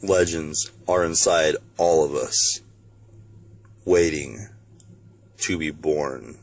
legends are inside all of us, waiting to be born.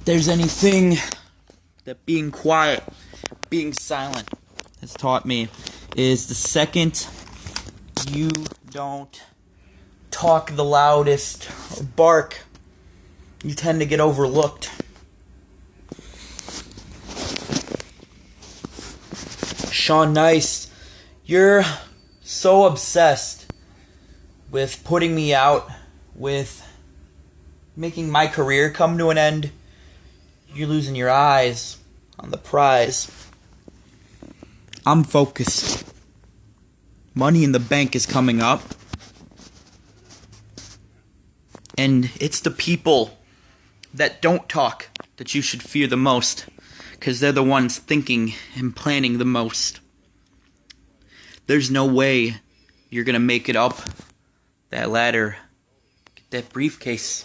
There's anything that being quiet, being silent has taught me is the second you don't talk the loudest or bark, you tend to get overlooked. Sean Nice, you're so obsessed with putting me out, with making my career come to an end. You're losing your eyes on the prize. I'm focused. Money in the Bank is coming up. And it's the people that don't talk that you should fear the most, because they're the ones thinking and planning the most. There's no way you're going to make it up that ladder, get that briefcase,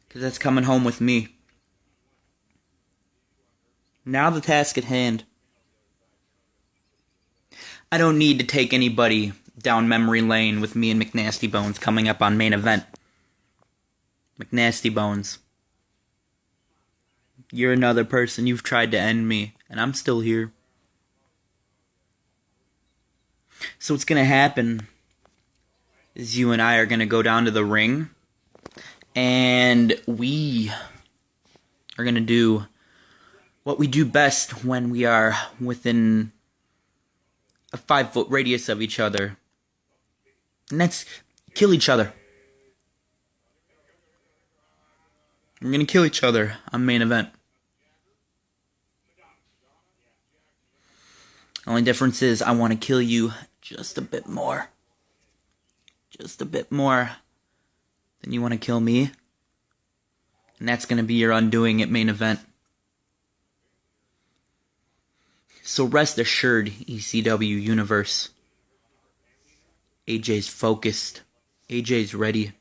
because that's coming home with me. Now the task at hand. I don't need to take anybody down memory lane with me and McNastybones coming up on main event. McNastybones. You're another person. You've tried to end me, and I'm still here. So what's going to happen is you and I are going to go down to the ring, and we are going to do what we do best when we are within a 5-foot radius of each other. And that's kill each other. We're going to kill each other on main event. The only difference is I want to kill you just a bit more. Just a bit more than you want to kill me. And that's going to be your undoing at main event. So rest assured, ECW Universe. AJ's focused. AJ's ready.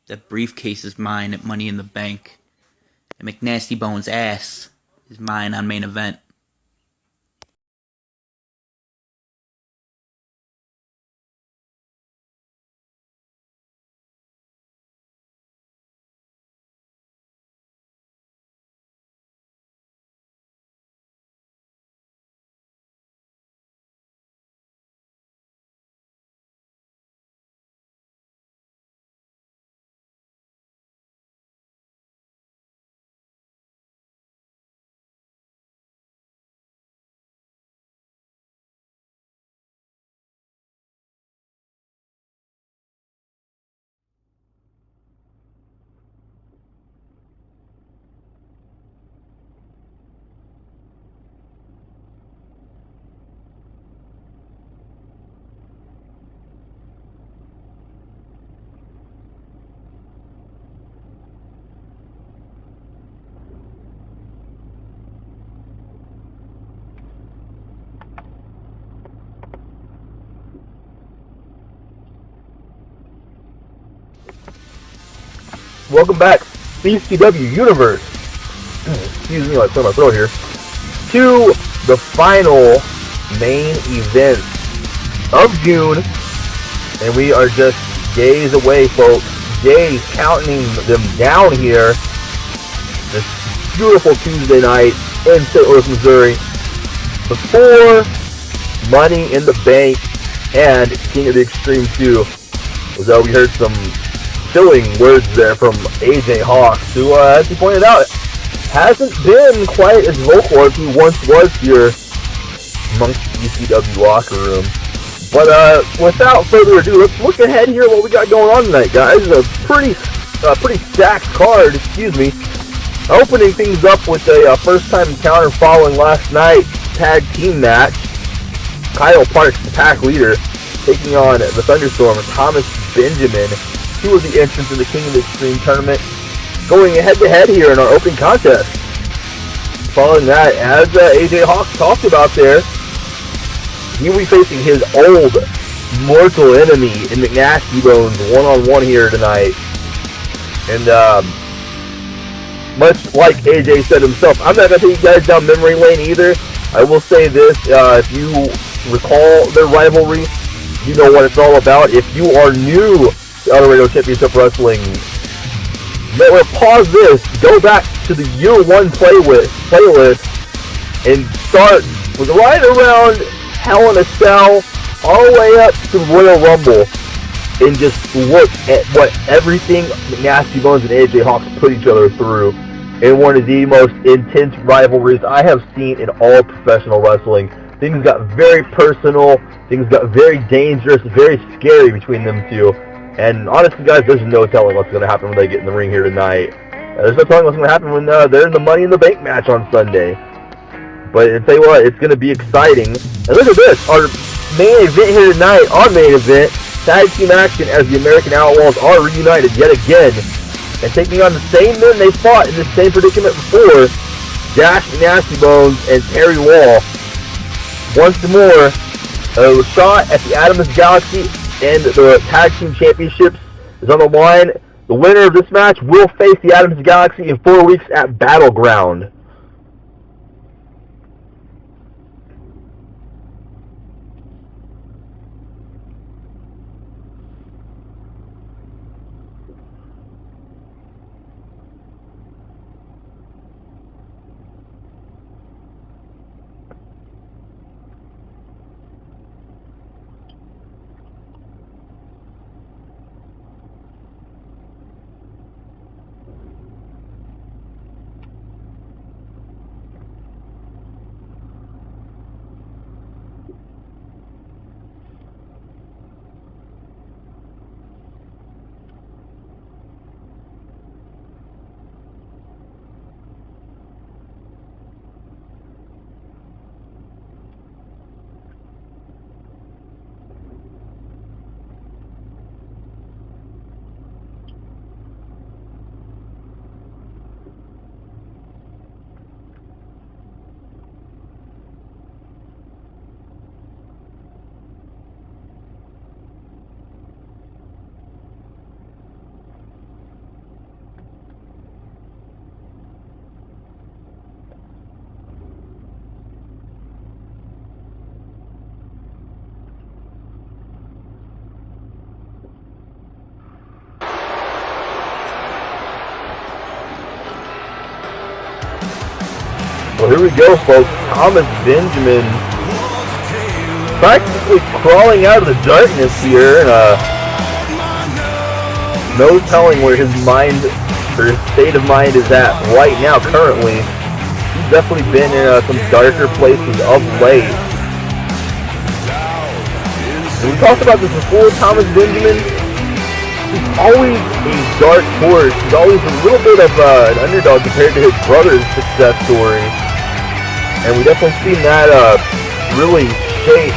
That briefcase is mine at Money in the Bank. And McNastybones' ass is mine on main event. Welcome back, ECW Universe. Excuse me, I clear my throat here. To the final main event of June, and we are just days away, folks. Days, counting them down here. This beautiful Tuesday night in St. Louis, Missouri, before Money in the Bank and King of the Extreme 2. So we heard some chilling words there from AJ Hawkx, who, as he pointed out, hasn't been quite as vocal as he once was here amongst the ECW locker room. But without further ado, let's look ahead here at what we got going on tonight, guys. A pretty stacked card, excuse me. Opening things up with a first-time encounter following last night's tag team match. Kyle Parks, the pack leader, taking on the Thunderstorm and Thomas Benjamin. Two of the entrants in the King of the Extreme tournament, going head-to-head here in our opening contest. Following that, as AJ Hawkx talked about there, he will be facing his old mortal enemy in McNastybones one-on-one here tonight. And much like AJ said himself, I'm not going to take you guys down memory lane either. I will say this, if you recall their rivalry, you know what it's all about. If you are new El Laredo Championship Wrestling, pause this, go back to the year one playlist, and start with right around Hell in a Cell, all the way up to Royal Rumble, and just look at what everything McNastybones and AJ Hawkx put each other through in one of the most intense rivalries I have seen in all professional wrestling. Things got very personal, things got very dangerous, very scary between them two. And honestly, guys, there's no telling what's going to happen when they get in the ring here tonight. There's no telling what's going to happen when they're in the Money in the Bank match on Sunday. But I'll tell you what, it's going to be exciting. And look at this, our main event here tonight, our main event, tag team action as the American Outlaws are reunited yet again. And taking on the same men they fought in the same predicament before, Dash McNastybones and Terry Wall. Once more, a shot at the Adams Galaxy and the Tag Team Championships is on the line. The winner of this match will face the Adams Galaxy in 4 weeks at Battleground. here we go, folks. Thomas Benjamin practically crawling out of the darkness here, and no telling where his mind, or his state of mind is at right now, currently. He's definitely been in some darker places of late. And we talked about this before, Thomas Benjamin. He's always a dark horse. He's always a little bit of an underdog compared to his brother's success story. And we definitely seen that really shape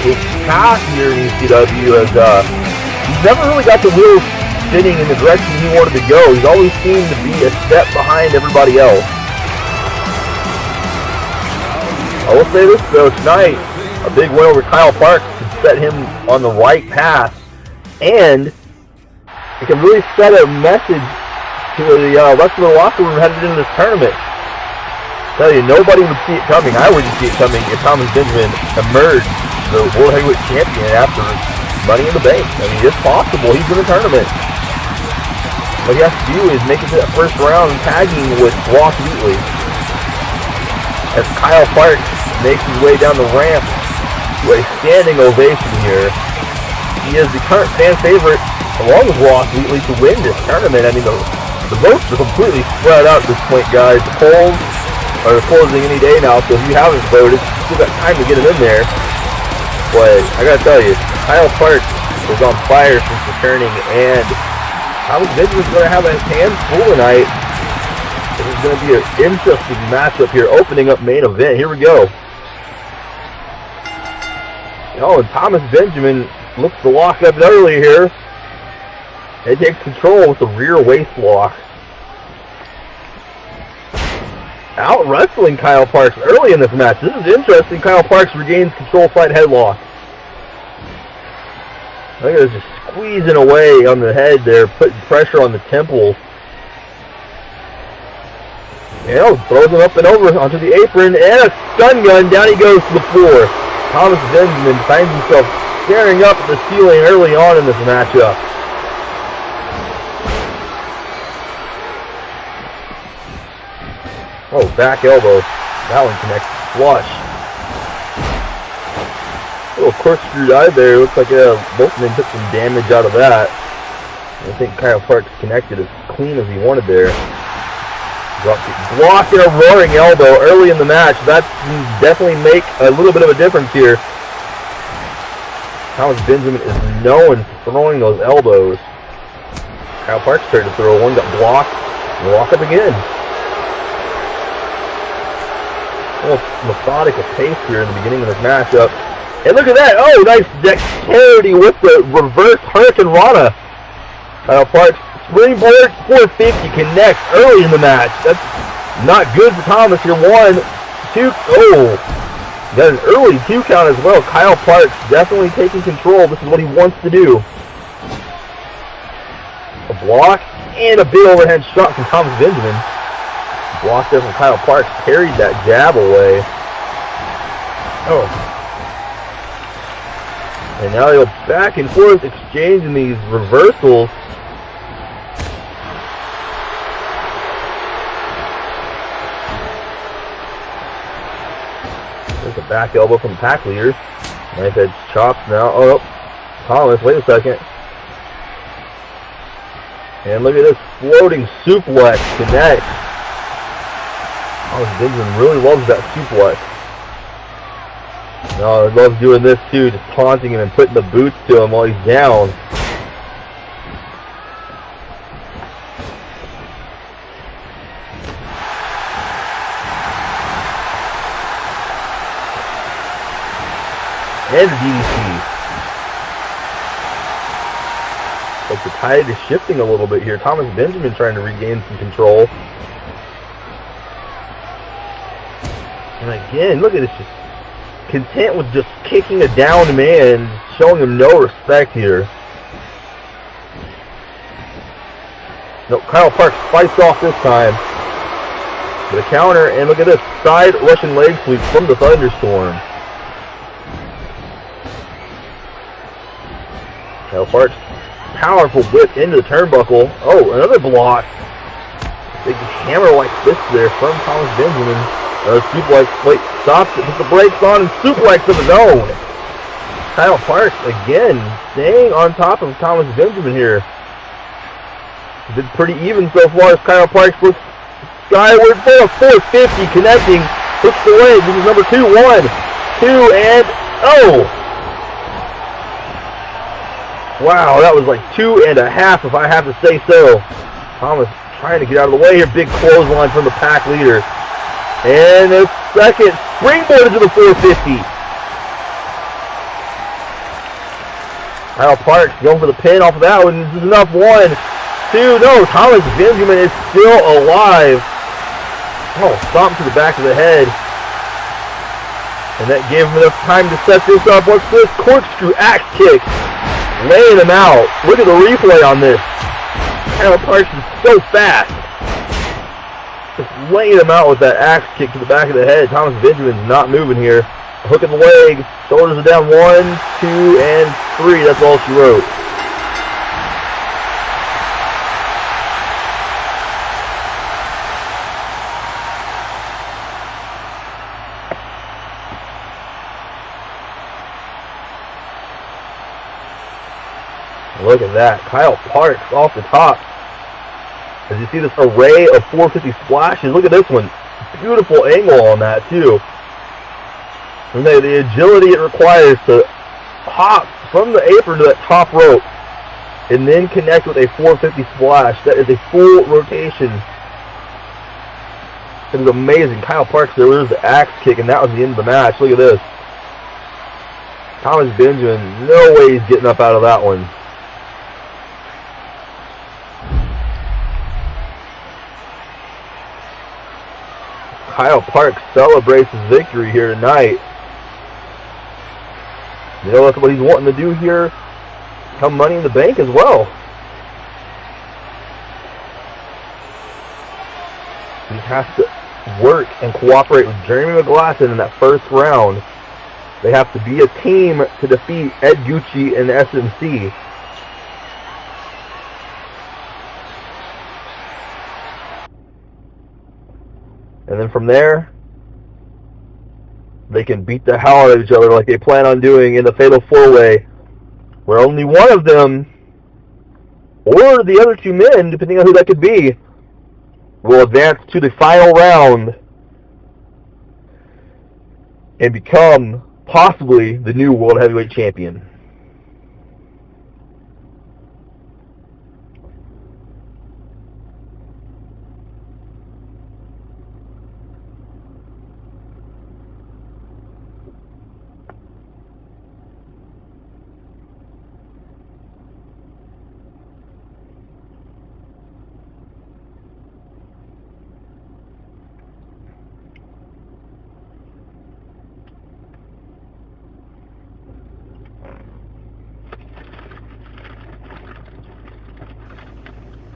his path here in ECW, as he's never really got the wheels spinning in the direction he wanted to go. He's always seemed to be a step behind everybody else. I will say this though, tonight, a big win over Kyle Parks could set him on the right path, and it can really set a message to the rest of the locker room headed into this tournament. I tell you, nobody would see it coming. I wouldn't see it coming if Thomas Benjamin emerged the World Heavyweight Champion after Money in the Bank. I mean, it's possible. He's in the tournament. What he has to do is make it to that first round tagging with Ross Wheatley. As Kyle Parks makes his way down the ramp to a standing ovation here. He is the current fan favorite, along with Ross Wheatley, to win this tournament. I mean, the votes are completely spread out at this point, guys. The polls are closing any day now, so if you haven't voted, you still got time to get it in there. But I gotta tell you, Kyle Parks is on fire since returning, and Thomas Benjamin's gonna have a hands full tonight. This is gonna be an interesting matchup here, opening up main event. Here we go. Oh, and Thomas Benjamin looks to lock up early here. He takes control with the rear waist lock. Out wrestling Kyle Parks early in this match. This is interesting. Kyle Parks regains control side headlock. Look at this, just squeezing away on the head there, putting pressure on the temples. And throws him up and over onto the apron, and a stun gun. Down he goes to the floor. Thomas Benjamin finds himself staring up at the ceiling early on in this matchup. Oh, back elbow. That one connects. Flush. A little corkscrew dive there. Looks like both men took some damage out of that. I think Kyle Parks connected as clean as he wanted there. Blocked and a roaring elbow early in the match. That can definitely make a little bit of a difference here. Thomas Benjamin is known for throwing those elbows. Kyle Parks tried to throw one, got blocked, and walk up again. Almost methodical pace here in the beginning of this matchup. And look at that! Oh, nice dexterity with the reverse Hurricane Rana. Kyle Parks, springboard 450 connects early in the match. That's not good for Thomas here. 1, 2, oh! Got an early 2 count as well. Kyle Parks definitely taking control. This is what he wants to do. A block and a big overhead shot from Thomas Benjamin. Blocked there from Kyle Parks, carried that jab away. Oh. And now they'll back and forth exchanging these reversals. There's a back elbow from the pack leader. Nice edge chops now. Oh, no. Thomas, wait a second. And look at this floating suplex connect. Thomas Benjamin really loves that suplex. No, he loves doing this too, just taunting him and putting the boots to him while he's down. And the DDT. Like the tide is shifting a little bit here. Thomas Benjamin trying to regain some control. And again, look at this, just content with just kicking a downed man, showing him no respect here. No, Kyle Parks fights off this time. With a counter, and look at this, side Russian leg sweep from the Thunderstorm. Kyle Parks, powerful whip into the turnbuckle. Oh, another block. Big hammer like this there from Thomas Benjamin. Suplex, wait, stops it, puts the brakes on, and suplex of his own. Kyle Parks, again, staying on top of Thomas Benjamin here. Did pretty even so far as Kyle Parks looks skyward for a 450 connecting. Hooks the leg. This is number 2. 1, 2, and oh! Wow, that was like 2.5 if I have to say so. Thomas trying to get out of the way here. Big clothesline from the pack leader. And a second springboard into the 450. Kyle Parks going for the pin off of that one. This is enough. 1, 2. No, Thomas Benjamin is still alive. Oh, stomp to the back of the head. And that gave him enough time to set this up. What's this? Corkscrew axe kick. Laying him out. Look at the replay on this. Kyle Parks is so fast. Just laying him out with that axe kick to the back of the head. Thomas Benjamin's not moving here. Hook in the leg. Shoulders are down. 1, 2, and 3. That's all she wrote. Look at that. Kyle Parks off the top. As you see this array of 450 splashes. Look at this one. Beautiful angle on that, too. And the agility it requires to hop from the apron to that top rope and then connect with a 450 splash. That is a full rotation. It is amazing. Kyle Parks there was the axe kick, and that was the end of the match. Look at this. Thomas Benjamin, no way he's getting up out of that one. Kyle Parks celebrates his victory here tonight. You know, that's what he's wanting to do here. Come Money in the Bank as well. He has to work and cooperate with Jeremy McGlasson in that first round. They have to be a team to defeat Ed Gucci and the SMC. And then from there, they can beat the hell out of each other like they plan on doing in the Fatal 4-Way, where only one of them, or the other 2 men, depending on who that could be, will advance to the final round and become possibly the new World Heavyweight Champion.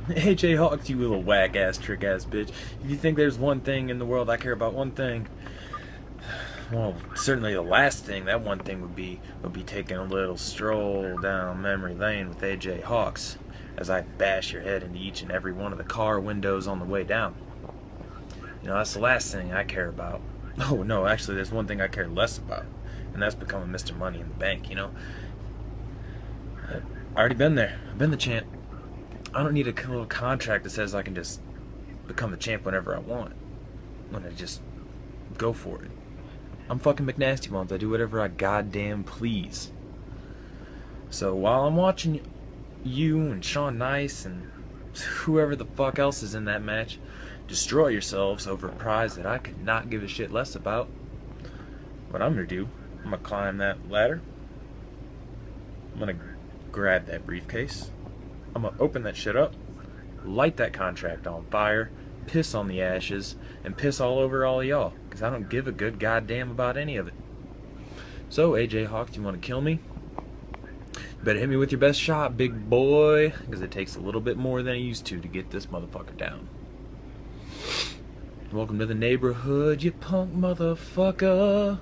AJ Hawkx, you little whack-ass, trick-ass bitch. If you think there's one thing in the world I care about, one thing, well, certainly the last thing, that one thing would be taking a little stroll down memory lane with AJ Hawkx as I bash your head into each and every one of the car windows on the way down. You know, that's the last thing I care about. Oh, no, actually, there's one thing I care less about, and that's becoming Mr. Money in the Bank, you know? I've already been there. I've been the champ. I don't need a little contract that says I can just become the champ whenever I want. When I just go for it. I'm fucking McNastybones. I do whatever I goddamn please. So while I'm watching you and Sean Nice and whoever the fuck else is in that match destroy yourselves over a prize that I could not give a shit less about, what I'm gonna do, I'm gonna climb that ladder. I'm gonna grab that briefcase. I'm gonna open that shit up, light that contract on fire, piss on the ashes, and piss all over all of y'all, because I don't give a good goddamn about any of it. So, AJ Hawkx, you want to kill me? You better hit me with your best shot, big boy, because it takes a little bit more than it used to get this motherfucker down. Welcome to the neighborhood, you punk motherfucker.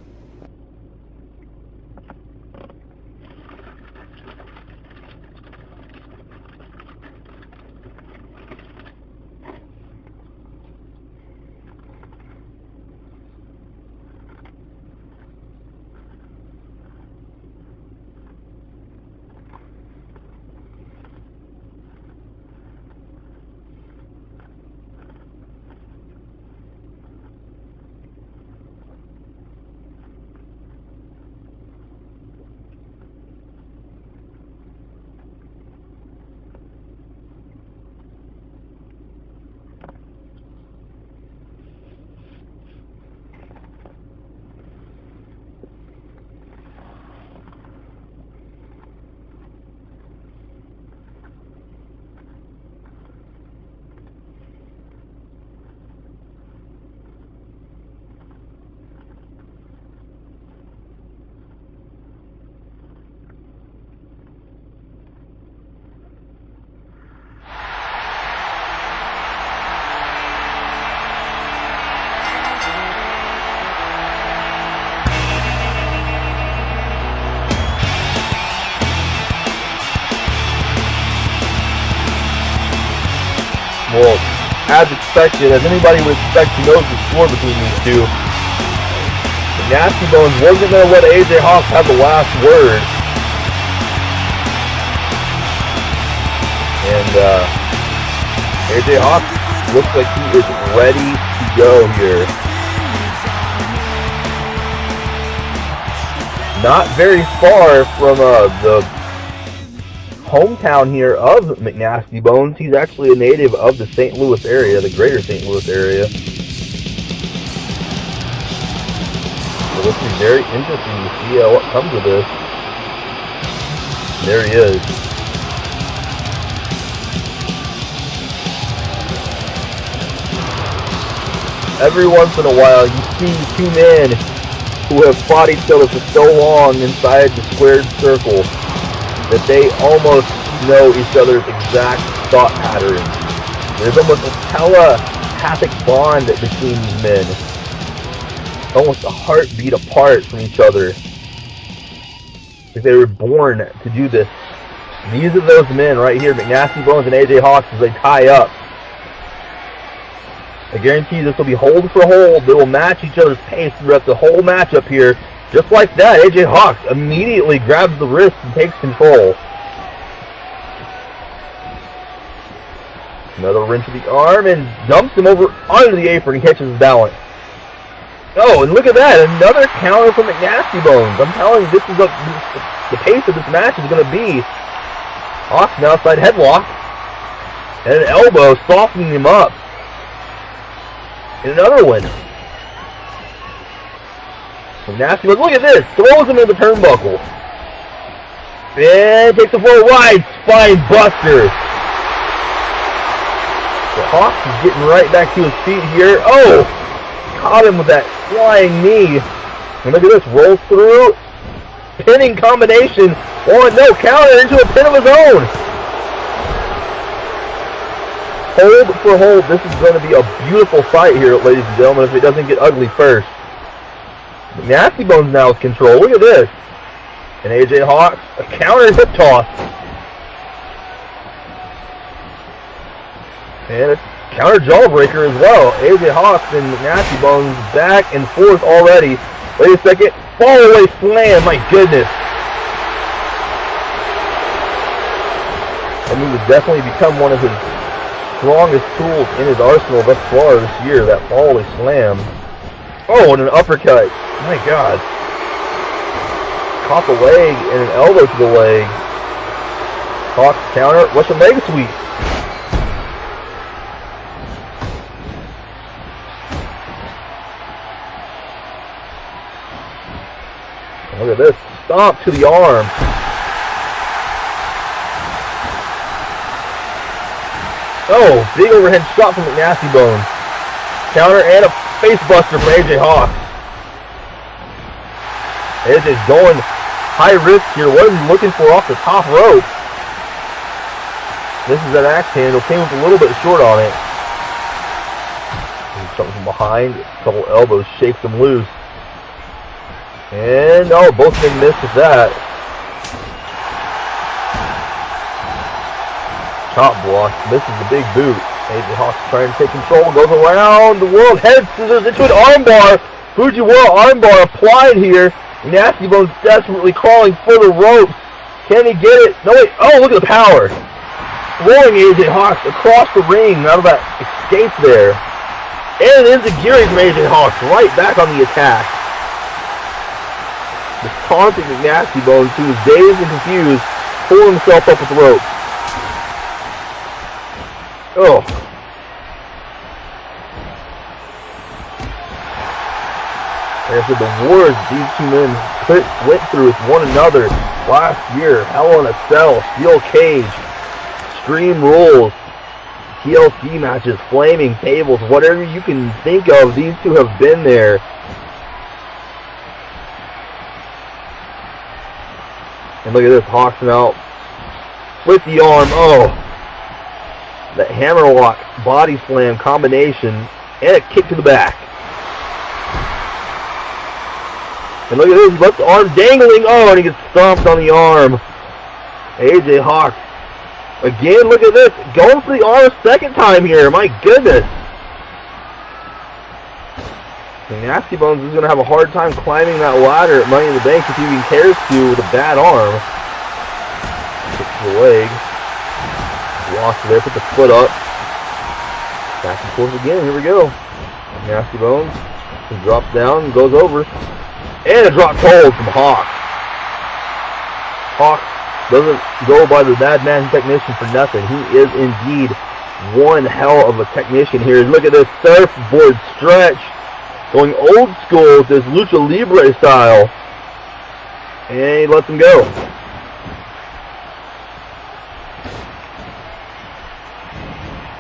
Well, as expected, as anybody would expect, who knows the score between these two, McNastybones wasn't going to let AJ Hawkx have the last word. And AJ Hawkx looks like he is ready to go here. Not very far from the hometown here of McNastybones. He's actually a native of the St. Louis area, the greater St. Louis area. So this is very interesting to see what comes of this. There he is. Every once in a while you see two men who have fought each other for so long inside the squared circle that they almost know each other's exact thought patterns. There's almost a telepathic bond between these men. Almost a heartbeat apart from each other. Like they were born to do this. These are those men right here, McNastybones and AJ Hawkx, as they tie up. I guarantee you this will be hold for hold. They will match each other's pace throughout the whole matchup here. Just like that, AJ Hawkx immediately grabs the wrist and takes control. Another wrench of the arm and dumps him over onto the apron and catches his balance. Oh, and look at that, another counter from McNastybones. I'm telling you, this is the pace of this match is going to be. Hawkx now outside headlock and an elbow softening him up. And another one. McNastybones, look at this, throws him in the turnbuckle. And takes him for a wide spine buster. So Hawkx is getting right back to his feet here. Oh! Caught him with that flying knee. And look at this, rolls through. Pinning combination. Oh, no, counter into a pin of his own. Hold for hold. This is going to be a beautiful fight here, ladies and gentlemen, if it doesn't get ugly first. McNastybones now with control. Look at this. And AJ Hawkx, a counter hip toss. And a counter jawbreaker as well. AJ Hawkx and McNastybones back and forth already. Wait a second. Fall away slam. My goodness. That move has definitely become one of his strongest tools in his arsenal thus far this year. That fall away slam. Oh, and an uppercut. My God. Caught the leg and an elbow to the leg. Hawkx counter. Russian leg sweep. Look at this. Stomp to the arm. Oh, big overhead shot from McNastybones. Counter and a face buster from AJ Hawkx. AJ's going high risk here. What is he looking for off the top rope? This is an axe handle. Came up a little bit short on it. Something from behind. A couple elbows shakes him loose. And, oh, both men missed with that. Chop block. Misses the big boot. AJ Hawkx trying to take control. Goes around the world. Head scissors into an armbar. Fujiwara armbar applied here. McNastybones desperately crawling for the ropes. Can he get it? No, wait. Oh, look at the power. Throwing AJ Hawkx across the ring out of that escape there. And an enziguri from AJ Hawkx right back on the attack. Just taunting McNastybones, who was dazed and confused, pulling himself up with the rope. Oh. Like I said, the wars these two men went through with one another last year. Hell in a Cell, Steel Cage, Extreme Rules, TLC matches, Flaming Tables, whatever you can think of, these two have been there. And look at this, Hawkx out with the arm. Oh, that hammerlock body slam combination and a kick to the back. And look at this, he left the arm dangling. Oh, and he gets stomped on the arm. AJ Hawkx Again, look at this. Going for the arm a second time here. My goodness. McNastybones is going to have a hard time climbing that ladder at Money in the Bank if he even cares to with a bad arm. Kick to the leg. Lost there, put the foot up. Back and forth again, here we go. McNastybones drops down and goes over. And a drop hold from Hawkx. Hawkx doesn't go by the Madman technician for nothing. He is indeed one hell of a technician here. Look at this surfboard stretch. Going old school with this Lucha Libre style. And he lets him go.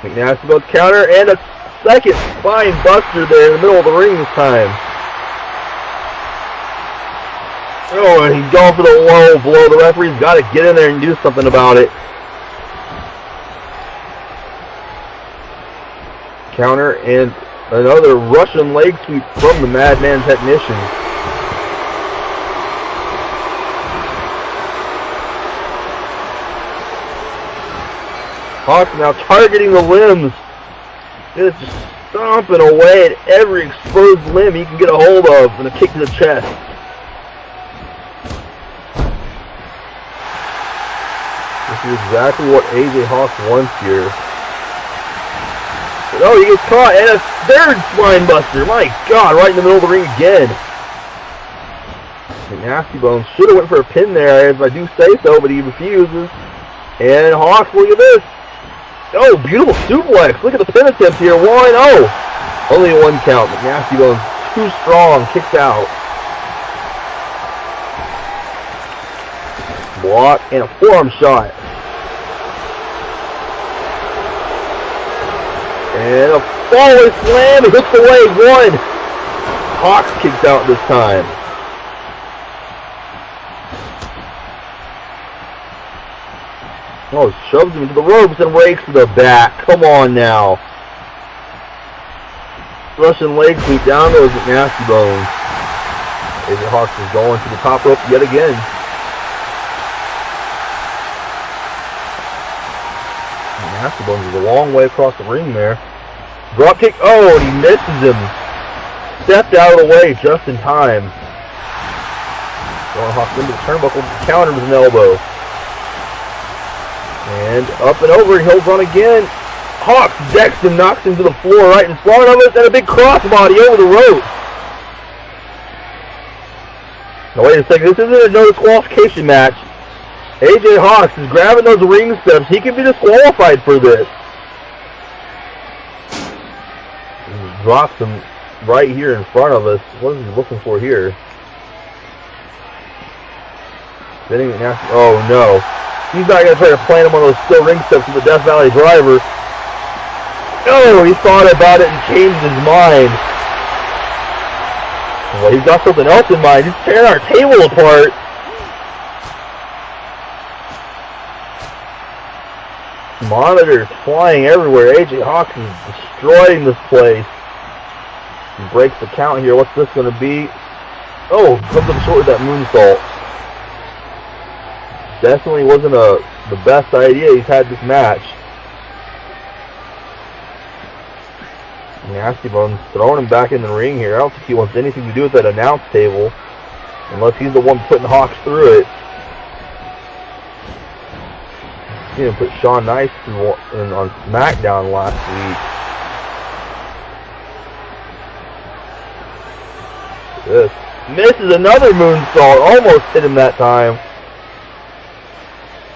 McNastybones counter and a second spine buster there in the middle of the ring this time. Oh, and he's going for the low blow. The referee's got to get in there and do something about it. Counter and another Russian leg sweep from the Madman technician. Hawkx now targeting the limbs. Just stomping away at every exposed limb he can get a hold of, and a kick to the chest. This is exactly what AJ Hawkx wants here. But, oh, he gets caught, and a third spine buster. My God, right in the middle of the ring again. McNastybones should have went for a pin there, as I do say so, but he refuses. And Hawkx, look at this. Oh, beautiful suplex. Look at the pin attempt here. 1-0. Only one count. McNastybones too strong. Kicks out. Block and a forearm shot. And a forward slam. He hooks away. 1. Hawkx kicks out this time. Oh, shoves him into the ropes and rakes to the back. Come on now. Russian leg sweep down goes McNastybones. AJ Hawkx is going to the top rope yet again. McNastybones is a long way across the ring there. Drop kick. Oh, and he misses him. Stepped out of the way just in time. Going Hawkx into the turnbuckle. Counter with an elbow. And up and over, he holds on again. Hawkx decks him, knocks him to the floor right in front of us, and a big crossbody over the rope. Now wait a second, this isn't a no disqualification match. AJ Hawkx is grabbing those ring steps. He can be disqualified for this. He drops him right here in front of us. What is he looking for here? Spinning nasty. Oh no. He's not going to try to plant him on those steel ring steps with the Death Valley driver. No, he thought about it and changed his mind. Well, he's got something else in mind. He's tearing our table apart. Monitors flying everywhere. AJ Hawkx is destroying this place. He breaks the count here. What's this going to be? Oh, comes up short with that moonsault. Definitely wasn't the best idea he's had this match. McNastybones throwing him back in the ring here. I don't think he wants anything to do with that announce table, unless he's the one putting Hawkx through it. He didn't put Sean Nice on SmackDown last week. This misses another moonsault. Almost hit him that time.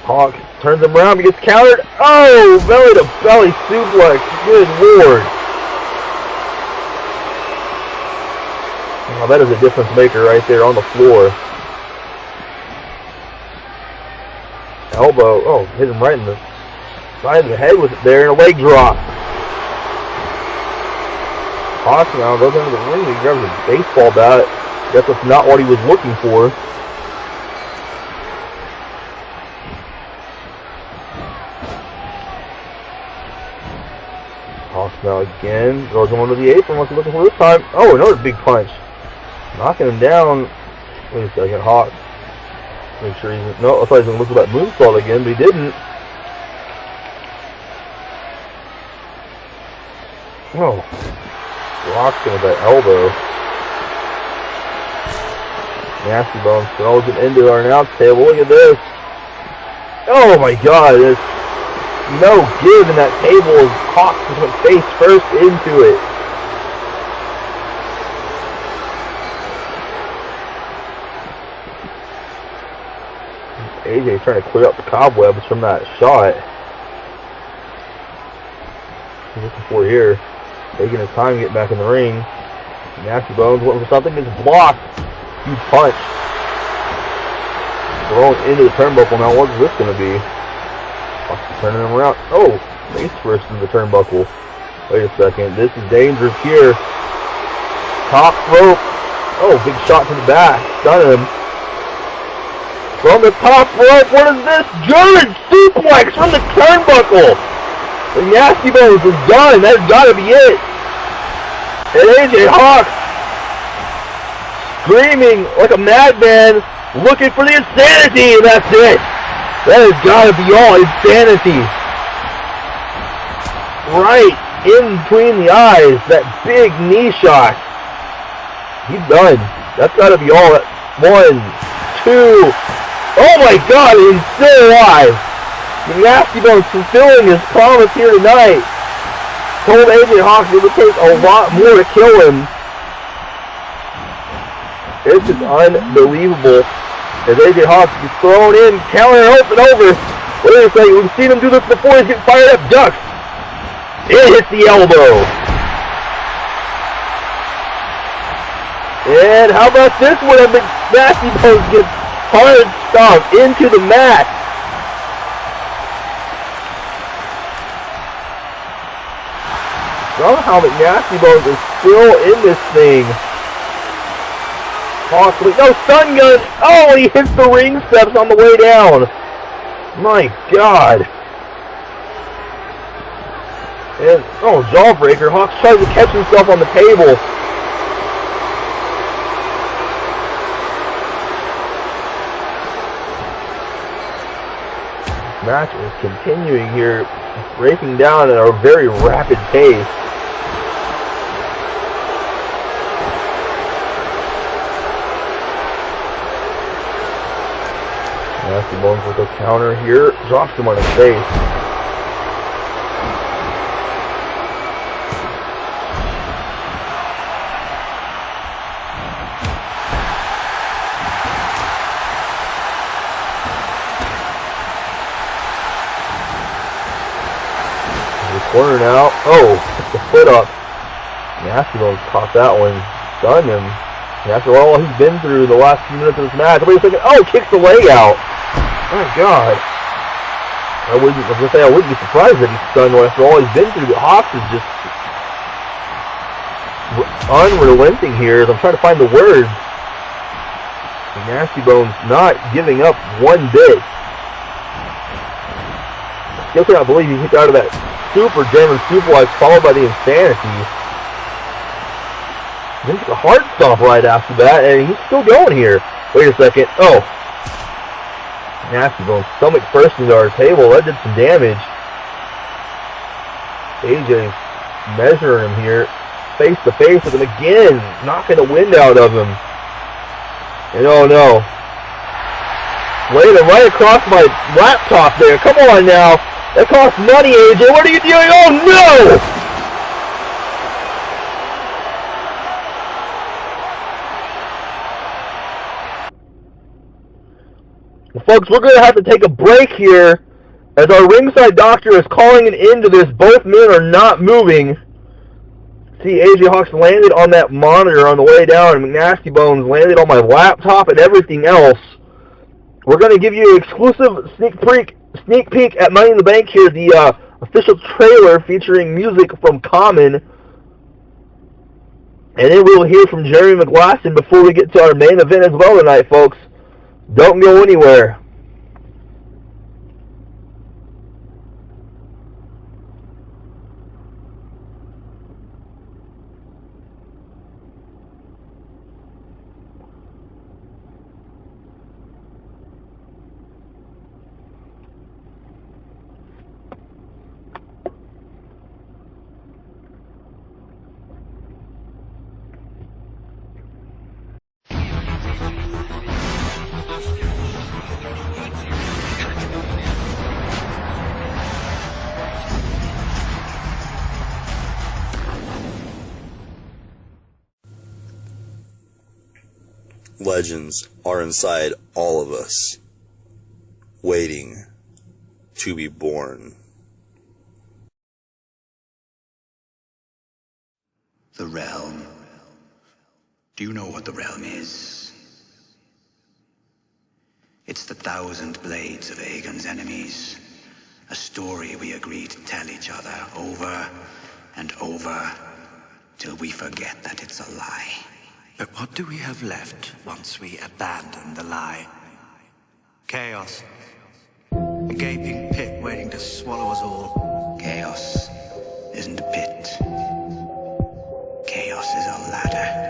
Hawkx turns him around, he gets countered. Oh, belly to belly suplex. Good lord. Oh, that is a difference maker right there on the floor. Elbow. Oh, hit him right in the side of the head with it there, and a leg drop. Hawkx now goes into the ring. He grabs a baseball bat. Guess that's not what he was looking for. Hawkx now again goes him under the apron. What's he looking for this time? Oh, another big punch. Knocking him down. Wait a second, Hawkx. Make sure he's... No, I thought he was going to look for that moonsault again, but he didn't. Oh, rocks him with that elbow. McNastybones throws him into our announce table. Look at this. Oh my God, there's no give in that table as Hawkx just went face first into it. AJ trying to clear up the cobwebs from that shot. He's looking for here. Taking his time to get back in the ring. McNastybones went for something. It's blocked. Huge punch. Thrown into the turnbuckle now. What's this going to be? Turning him around. Oh, face first in the turnbuckle. Wait a second. This is dangerous here. Top rope. Oh, big shot to the back. Stun him. From the top rope. What is this? German suplex from the turnbuckle. McNastybones is done. That's got to be it. And AJ Hawkx screaming like a madman, looking for the insanity, and that's it. That has got to be all insanity. Right in between the eyes, that big knee shot. He's done. That's got to be all. 1, 2. Oh my God, he's still alive. McNastybones fulfilling his promise here tonight. Told AJ Hawkx it would take a lot more to kill him. It's just unbelievable. As AJ Hawkx is thrown in, counter over and over. Wait a second, we've seen him do this before. He's getting fired up. Ducks. It hits the elbow. And how about this one? McNastybones gets hard stomped into the mat. Somehow McNastybones is still in this thing. Possibly. No, stun gun. Oh, he hits the ring steps on the way down. My God. And, oh, jawbreaker. Hawkx tries to catch himself on the table. This match is continuing here, breaking down at a very rapid pace. McNastybones with a counter here, drops him on his face. Corner now. Oh, the foot up. McNastybones caught that one. Stunned him. And after all he's been through the last few minutes of this match, wait a second. Oh, kicks the leg out. My God. I was gonna say I wouldn't be surprised that he's stunned after all he's been through. But Hawkx is just unrelenting here as I'm trying to find the words. McNastybones not giving up one bit. Still cannot believe he kicked out of that super German suplex followed by the insanity. Then took a hard stomp right after that, and he's still going here. Wait a second. Oh. McNastybones stomach first into our table. That did some damage. AJ measuring him here. Face to face with him again. Knocking the wind out of him. And oh no. Laid him right across my laptop there. Come on now. That costs money, AJ. What are you doing? Oh, no! Well, folks, we're going to have to take a break here as our ringside doctor is calling an end to this. Both men are not moving. See, AJ Hawkx landed on that monitor on the way down, and McNastybones landed on my laptop and everything else. We're going to give you an exclusive sneak peek at Money in the Bank here, the official trailer featuring music from Common. And then we'll hear from Jeremy McGlasson before we get to our main event as well tonight, folks. Don't go anywhere. legends are inside all of us, waiting to be born. The realm. Do you know what the realm is? It's the 1,000 blades of Aegon's enemies. A story we agreed to tell each other over and over till we forget that it's a lie. But what do we have left once we abandon the lie? Chaos. A gaping pit waiting to swallow us all. Chaos isn't a pit. Chaos is a ladder.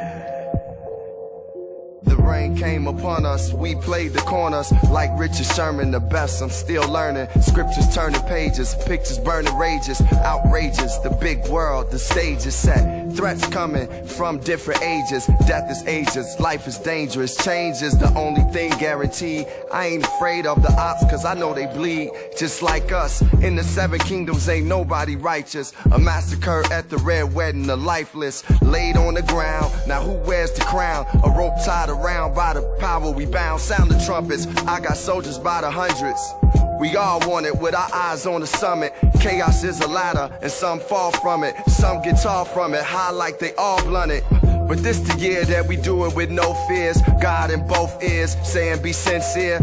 The rain came upon us, we played the corners like Richard Sherman, the best. I'm still learning. Scriptures turning pages, pictures burning rages, outrageous. The big world, the stage is set. Threats coming from different ages. Death is ages, life is dangerous. Change is the only thing guaranteed. I ain't afraid of the ops, cause I know they bleed just like us. In the 7 kingdoms ain't nobody righteous. A massacre at the red wedding, the lifeless laid on the ground. Now who wears the crown? A rope tied around by the power we bound. Sound the trumpets, I got soldiers by the hundreds. We all want it with our eyes on the summit. Chaos is a ladder and some fall from it. Some get tall from it, high like they all blunted. But this the year that we do it with no fears. God in both ears, saying be sincere.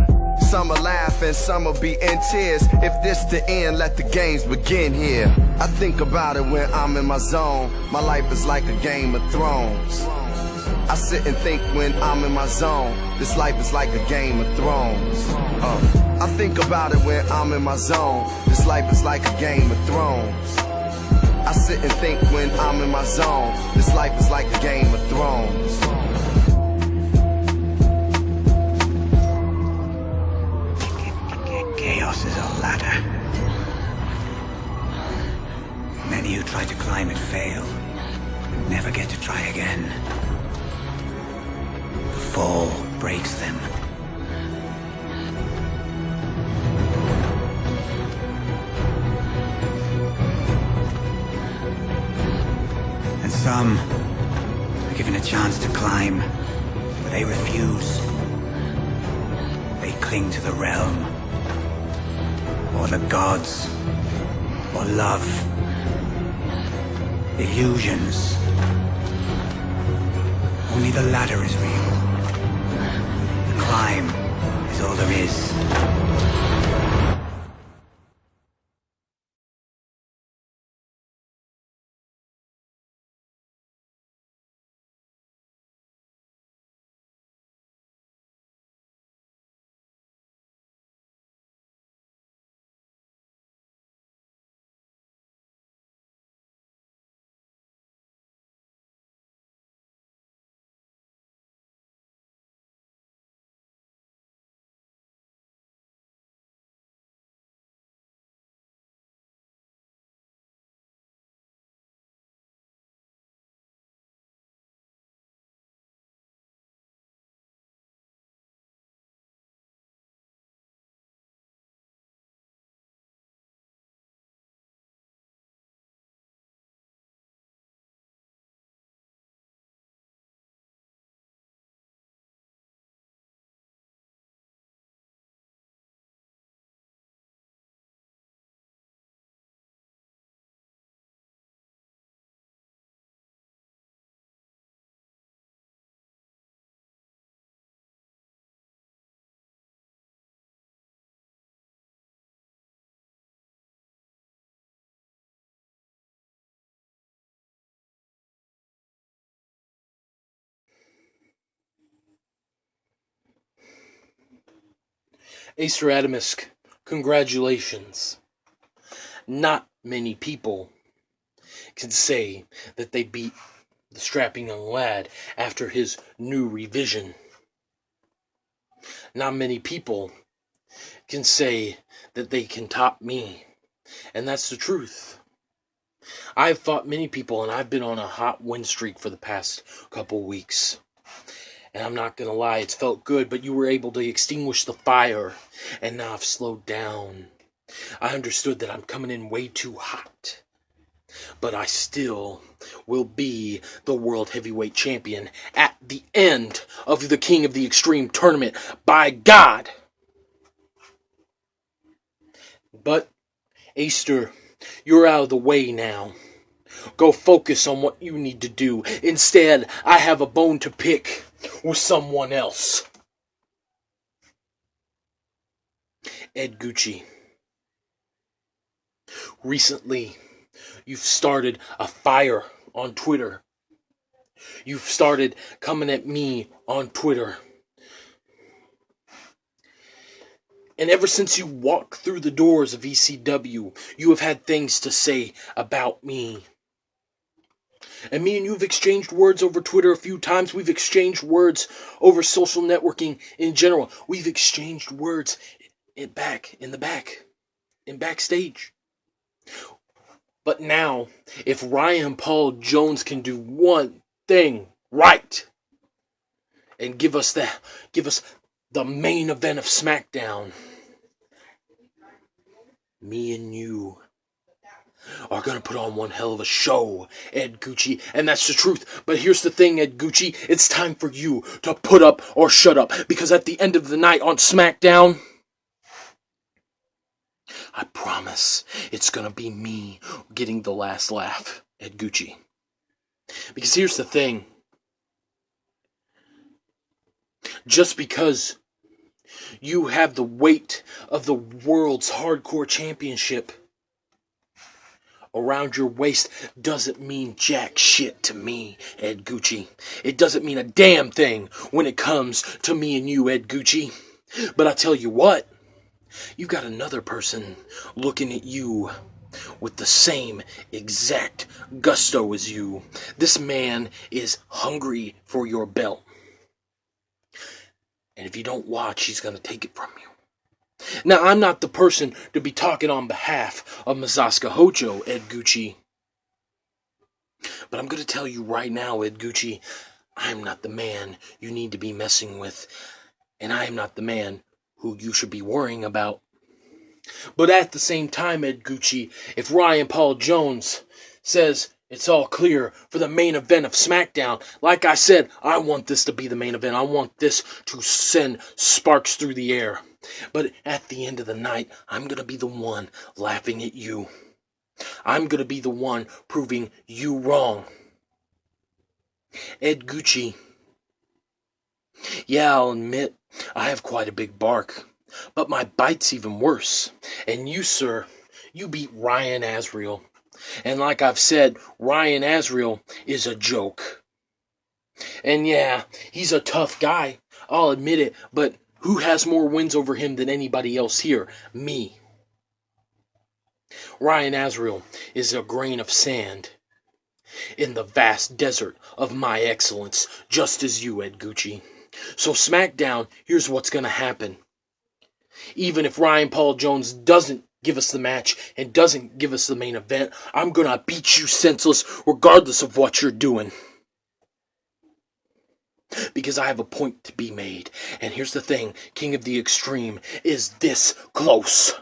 Some will laugh and some will be in tears. If this the end, let the games begin here. I think about it when I'm in my zone. My life is like a Game of Thrones. I sit and think when I'm in my zone. This life is like a Game of Thrones. I think about it when I'm in my zone. This life is like a Game of Thrones. I sit and think when I'm in my zone. This life is like a Game of Thrones. Chaos is a ladder. Many who try to climb it fail. Never get to try again. The fall breaks them. And some are given a chance to climb, but they refuse. They cling to the realm, or the gods, or love, illusions. Only the ladder is real. The climb is all there is. Acer Adamisk, congratulations. Not many people can say that they beat the strapping young lad after his new revision. Not many people can say that they can top me, and that's the truth. I've fought many people, and I've been on a hot win streak for the past couple weeks. And I'm not going to lie, it's felt good, but you were able to extinguish the fire, and now I've slowed down. I understood that I'm coming in way too hot, but I still will be the World Heavyweight Champion at the end of the King of the Extreme tournament. By God! But, Aster, you're out of the way now. Go focus on what you need to do. Instead, I have a bone to pick with someone else. Ed Gucci. Recently, you've started a fire on Twitter. You've started coming at me on Twitter. And ever since you walked through the doors of ECW, you have had things to say about me. And me and you have exchanged words over Twitter a few times. We've exchanged words over social networking in general. We've exchanged words in backstage. But now, if Ryan Paul Jones can do one thing right and give us the main event of SmackDown, me and you are going to put on one hell of a show, Ed Gucci, and that's the truth. But here's the thing, Ed Gucci, it's time for you to put up or shut up, because at the end of the night on SmackDown, I promise it's going to be me getting the last laugh, Ed Gucci. Because here's the thing, just because you have the weight of the world's hardcore championship around your waist doesn't mean jack shit to me, Ed Gucci. It doesn't mean a damn thing when it comes to me and you, Ed Gucci. But I tell you what, you got another person looking at you with the same exact gusto as you. This man is hungry for your belt. And if you don't watch, he's going to take it from you. Now, I'm not the person to be talking on behalf of Masaska Hojo, Ed Gucci. But I'm going to tell you right now, Ed Gucci, I'm not the man you need to be messing with. And I am not the man who you should be worrying about. But at the same time, Ed Gucci, if Ryan Paul Jones says it's all clear for the main event of SmackDown, like I said, I want this to be the main event. I want this to send sparks through the air. But at the end of the night, I'm going to be the one laughing at you. I'm going to be the one proving you wrong. Ed Gucci. Yeah, I'll admit, I have quite a big bark. But my bite's even worse. And you, sir, you beat Ryan Asriel. And like I've said, Ryan Asriel is a joke. And yeah, he's a tough guy. I'll admit it. But who has more wins over him than anybody else here? Me. Ryan Asriel is a grain of sand in the vast desert of my excellence, just as you, Ed Gucci. So SmackDown, here's what's going to happen. Even if Ryan Paul Jones doesn't give us the match and doesn't give us the main event, I'm going to beat you senseless regardless of what you're doing. Because I have a point to be made. And here's the thing, King of the Extreme is this close.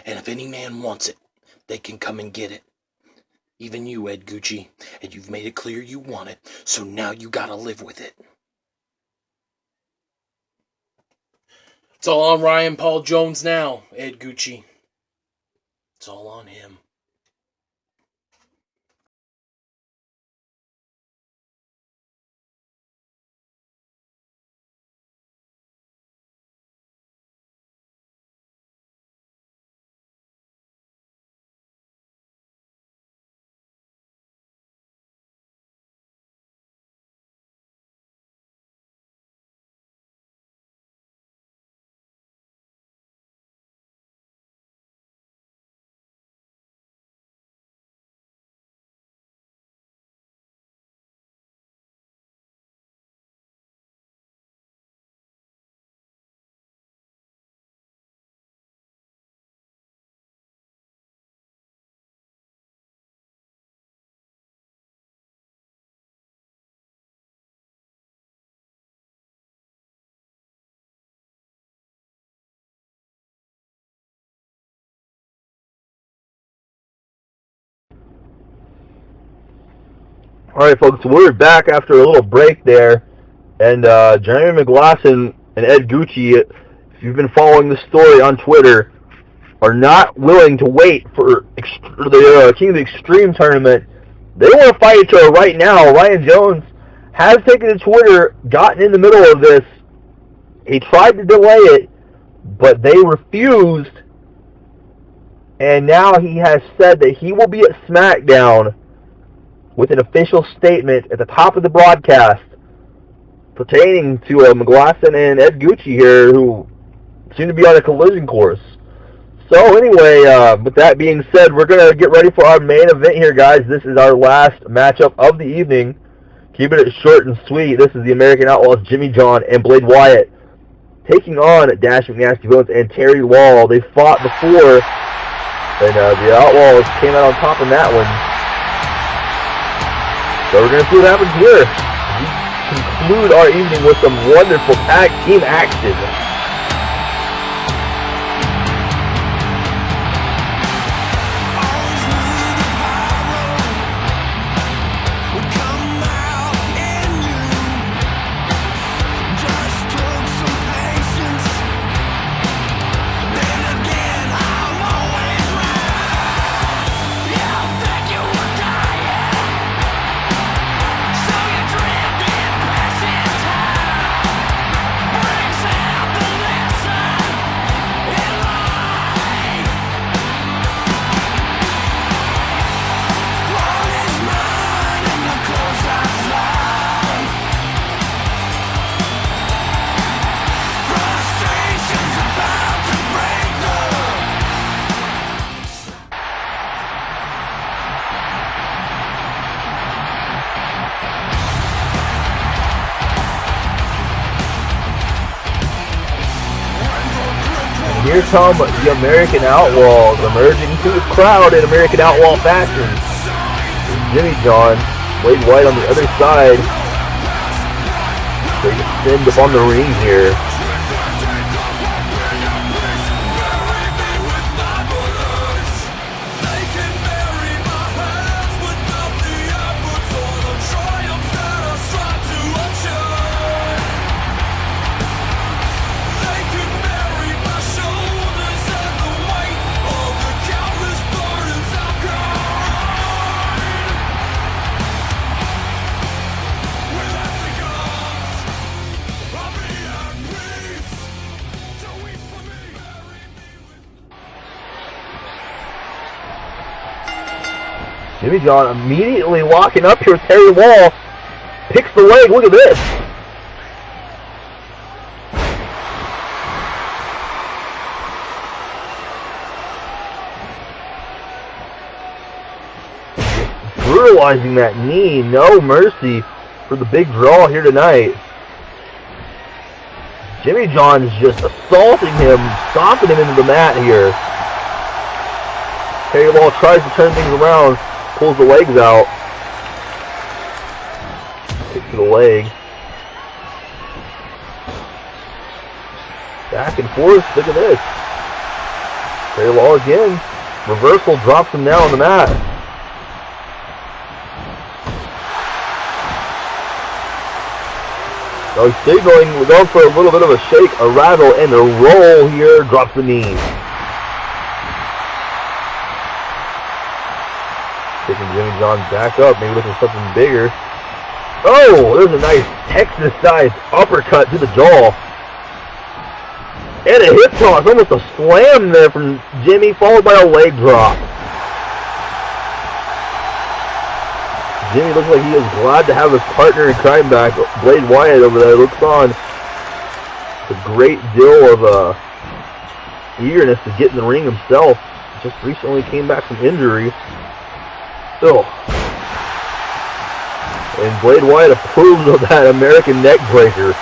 And if any man wants it, they can come and get it. Even you, Ed Gucci. And you've made it clear you want it, so now you gotta live with it. It's all on Ryan Paul Jones now, Ed Gucci. It's all on him. Alright, folks, we're back after a little break there. And Jeremy McGlasson and Ed Gucci, if you've been following the story on Twitter, are not willing to wait for the King of the Extreme tournament. They want to fight each other right now. Ryan Jones has taken to Twitter, gotten in the middle of this. He tried to delay it, but they refused. And now he has said that he will be at SmackDown with an official statement at the top of the broadcast pertaining to McGlasson and Ed Gucci here, who seem to be on a collision course. So anyway, with that being said, we're going to get ready for our main event here, guys. This is our last matchup of the evening. Keeping it short and sweet, this is the American Outlaws, Jimmy John and Blade Wyatt, taking on Dash McNastybones and Terry Law. They fought before, and the Outlaws came out on top in that one. So we're going to see what happens here. We conclude our evening with some wonderful tag team action. Here come the American Outlaws emerging to the crowd in American Outlaw fashion. Jimmy John, Blade Wyatt on the other side. They descend up on the ring here. Jimmy John immediately locking up here with Terry Wall. Picks the leg. Look at this. Brutalizing that knee. No mercy for the big draw here tonight. Jimmy John is just assaulting him, stomping him into the mat here. Terry Wall tries to turn things around. Pulls the legs out. Kicks to the leg. Back and forth. Look at this. Terry Law again. Reversal drops him down on the mat. So he's signaling. We're going for a little bit of a shake, a rattle, and a roll here. Drops the knee. Taking Jimmy John back up, maybe looking for something bigger. Oh, there's a nice Texas-sized uppercut to the jaw. And a hip toss, almost a slam there from Jimmy, followed by a leg drop. Jimmy looks like he is glad to have his partner in crime back, Blade Wyatt over there, looks on with a great deal of eagerness to get in the ring himself. Just recently came back from injury. Oh. And Blade Wyatt approves of that American neck breaker.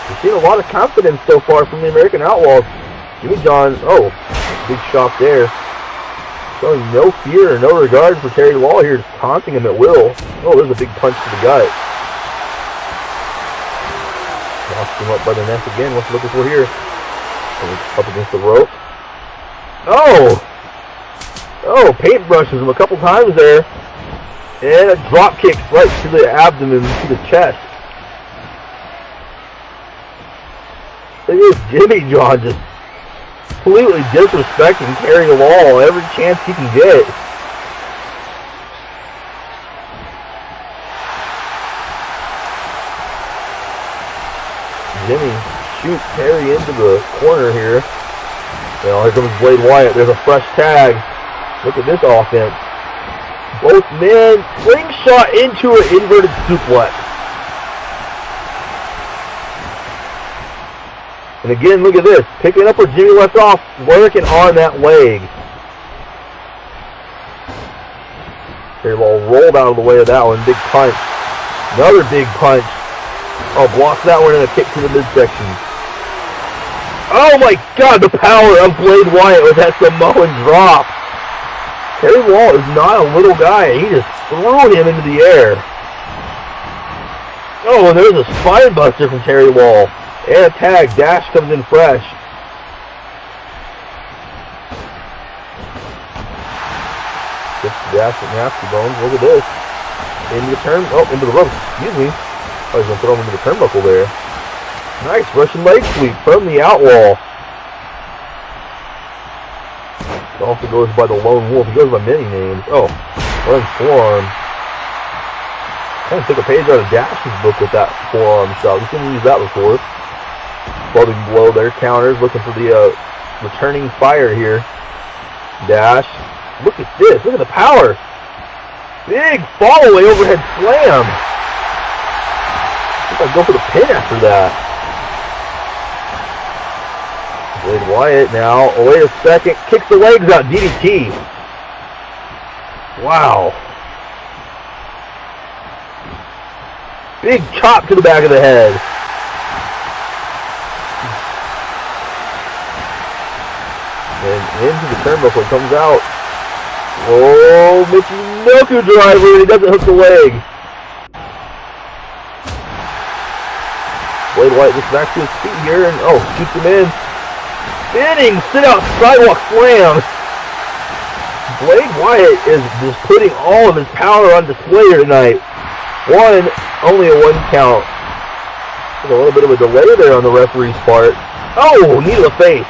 We've seen a lot of confidence so far from the American Outlaws. Jimmy John, oh, big shot there. Showing no fear or no regard for Terry Law here, just taunting him at will. Oh, there's a big punch to the gut. Knocks him up by the neck again. What's he looking for here? Up against the rope. Oh! Oh, paintbrushes him a couple times there. And a drop kick right to the abdomen, to the chest. Look at Jimmy John just completely disrespecting Terry Wall every chance he can get. Jimmy shoots Terry into the corner here. Now here comes Blade Wyatt. There's a fresh tag. Look at this offense. Both men slingshot into an inverted suplex. And again, look at this. Picking up where Jimmy left off, working on that leg. Terry Wall rolled out of the way of that one. Big punch. Another big punch. Oh, blocks that one and a kick to the midsection. Oh my God, the power of Blade Wyatt with that Samoan drop. Terry Wall is not a little guy. He just threw him into the air. Oh, and there's a spine buster from Terry Wall. And a tag. Dash comes in fresh. Dash McNastybones. Look at this. Into the turn. Oh, into the ropes. Excuse me. Oh, he's going to throw him into the turnbuckle there. Nice Russian leg sweep from the Outlaw. He also goes by the Lone Wolf. He goes by many names. Oh, running forearm. Kind of took a page out of Dash's book with that forearm shot. We've seen him use that before. Floating below there. Counters. Looking for the returning fire here. Dash. Look at this. Look at the power. Big fall away overhead slam. I think I'll go for the pin after that. Blade Wyatt now. Oh, wait a second. Kicks the legs out. DDT. Wow. Big chop to the back of the head. And into the turnbuckle comes out. Oh, Michinoku driver, and he doesn't hook the leg. Blade Wyatt just back to his feet here, and oh, shoots him in. Spinning, sit out, sidewalk slam. Blade Wyatt is just putting all of his power on display here tonight. Only a one count. There's a little bit of a delay there on the referee's part. Oh, knee to the face.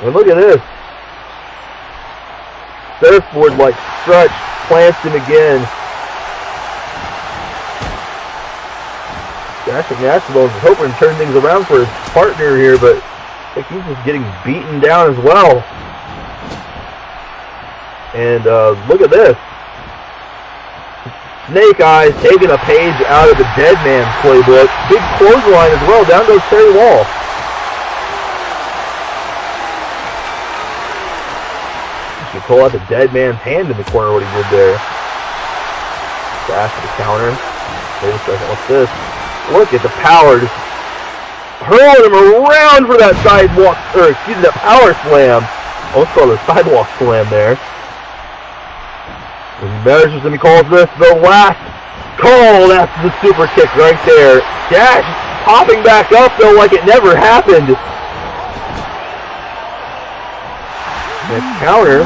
And look at this. Surfboard like stretch, plants him again. Dash McNastybones is hoping to turn things around for his partner here, but I think he's just getting beaten down as well. And look at this. Snake Eyes taking a page out of the Dead Man's playbook. Big clothesline as well. Down goes Terry Wall. You pull out the Dead Man's hand in the corner, what he did there. Dash to the counter. Wait a second, what's this? Look at the power, just hurling him around for that sidewalk, or excuse me, that power slam. Also the sidewalk slam there. He measures him, he calls this the last call. That's the super kick right there. Dash popping back up though like it never happened. Next counter.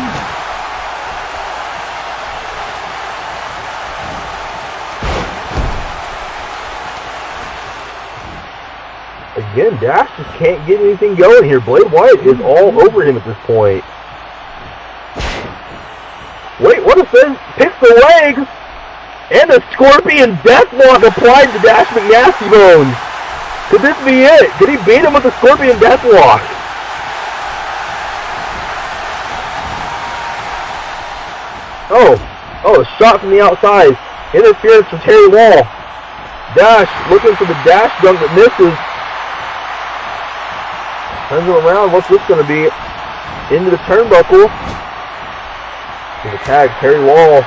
Again, Dash just can't get anything going here. Blade Wyatt is all over him at this point. Wait, what if this picks the legs? And the Scorpion Deathlock applied to Dash McNastybones. Could this be it? Could he beat him with the Scorpion Deathlock? Oh, a shot from the outside. Interference from Terry Wall. Dash looking for the dash dunk that misses. Turns it around. What's this going to be? Into the turnbuckle. To the tag, Terry Wall.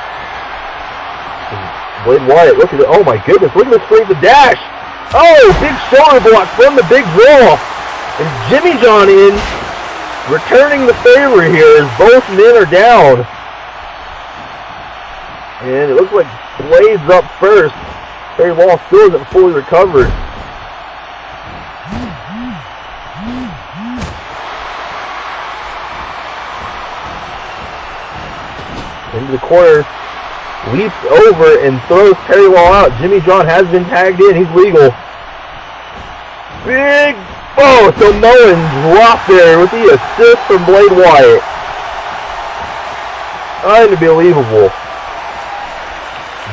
Blade Wyatt, look at it. Oh my goodness, look at this free the dash. Oh, big shoulder block from the Big Draw. And Jimmy John in, returning the favor here as both men are down. And it looks like Blade's up first. Terry Wall still isn't fully recovered. Into the corner. Leaps over and throws Terry Wall out. Jimmy John has been tagged in. He's legal. Big Samoan drop there with the assist from Blade Wyatt. Unbelievable.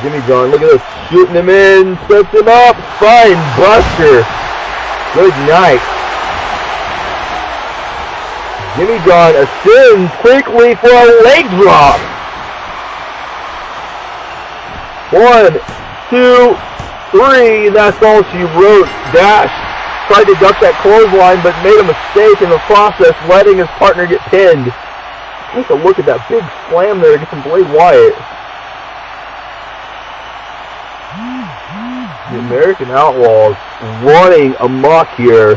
Jimmy John, look at this. Shooting him in. Sets him up. Fine buster. Good night. Jimmy John ascends quickly for a leg drop. 1, 2, 3. That's all she wrote. Dash tried to duck that clothesline, but made a mistake in the process, letting his partner get pinned. Take a look at that big slam there against Blade Wyatt. The American Outlaws running amok here.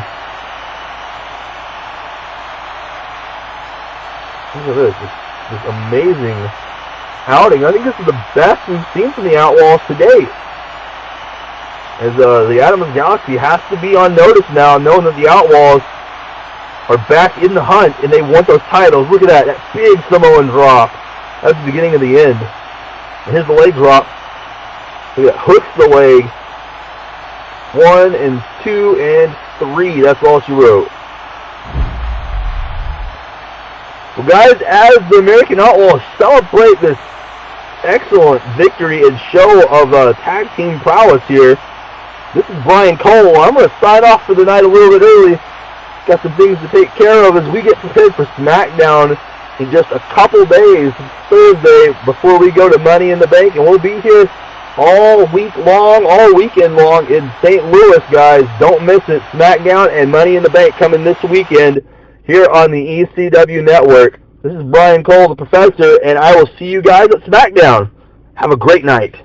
Look at this. This amazing outing. I think this is the best we've seen from the Outlaws to date. As the Adams Galaxy has to be on notice now, knowing that the Outlaws are back in the hunt and they want those titles. Look at that big Samoan drop. That's the beginning of the end. And here's the leg drop. Look at that, hooks the leg. 1 and 2 and 3. That's all she wrote. Well, guys, as the American Outlaws celebrate this excellent victory and show of tag team prowess here, this is Brian Cole. I'm going to sign off for the night a little bit early. Got some things to take care of as we get prepared for SmackDown in just a couple days, Thursday, before we go to Money in the Bank. And we'll be here all week long, all weekend long in St. Louis, guys. Don't miss it. SmackDown and Money in the Bank coming this weekend here on the ECW Network. This is Brian Cole, the Professor, and I will see you guys at SmackDown. Have a great night.